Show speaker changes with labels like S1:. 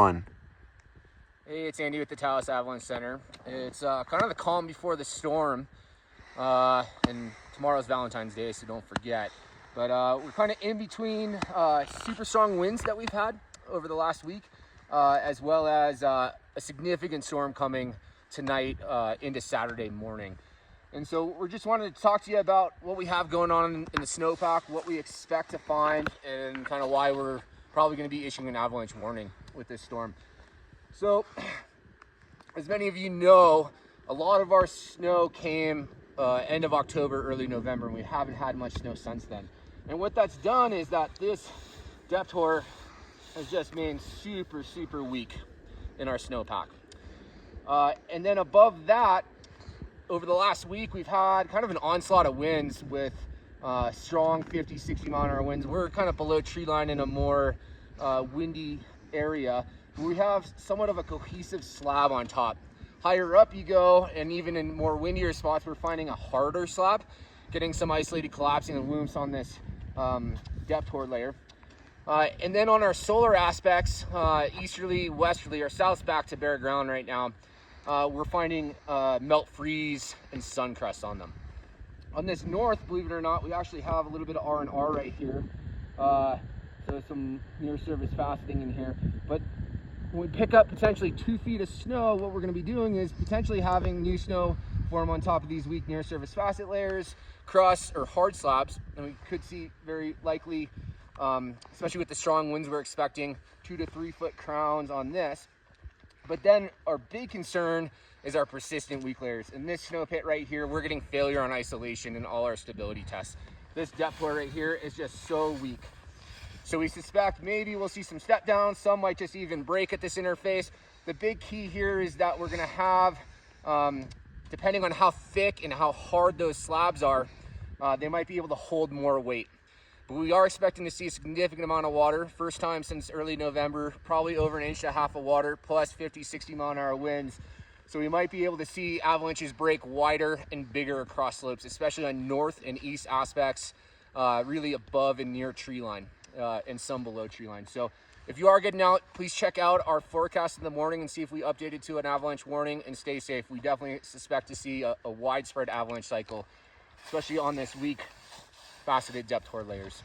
S1: One.
S2: Hey, it's Andy with the Taos Avalanche Center. It's kind of the calm before the storm, and tomorrow's Valentine's Day, so don't forget. But we're kind of in between super strong winds that we've had over the last week, as well as a significant storm coming tonight into Saturday morning. And so we're just wanted to talk to you about what we have going on in the snowpack, what we expect to find, and kind of why we're probably going to be issuing an avalanche warning with this storm. So, as many of you know, a lot of our snow came end of October, early November, and we haven't had much snow since then. And what that's done is that this depth hoar has just been super, super weak in our snowpack. And then above that, over the last week, we've had kind of an onslaught of winds with strong 50, 60 mile an hour winds. We're kind of below tree line in a more windy area. We have somewhat of a cohesive slab on top. Higher up you go, and even in more windier spots, we're finding a harder slab, getting some isolated collapsing and looms on this depth hoar layer. And then on our solar aspects, easterly, westerly, or south back to bare ground right now, we're finding melt freeze and sun crust on them. On this north, believe it or not, we actually have a little bit of R&R right here. So some near surface faceting in here. But when we pick up potentially 2 feet of snow, what we're going to be doing is potentially having new snow form on top of these weak near surface facet layers, crusts, or hard slabs. And we could see very likely, especially with the strong winds we're expecting, 2 to 3 foot crowns on this. But then our big concern is our persistent weak layers. In this snow pit right here, we're getting failure on isolation in all our stability tests. This depth hoar right here is just so weak. So we suspect maybe we'll see some step downs. Some might just even break at this interface. The big key here is that we're gonna have, depending on how thick and how hard those slabs are, they might be able to hold more weight. But we are expecting to see a significant amount of water. First time since early November, probably over 1.5 inches of water, plus 50, 60 mile an hour winds. So we might be able to see avalanches break wider and bigger across slopes, especially on north and east aspects, really above and near tree line. And some below tree line. So if you are getting out, please check out our forecast in the morning and see if we updated to an avalanche warning, and stay safe. We definitely suspect to see a widespread avalanche cycle, especially on this weak faceted depth hoar layers.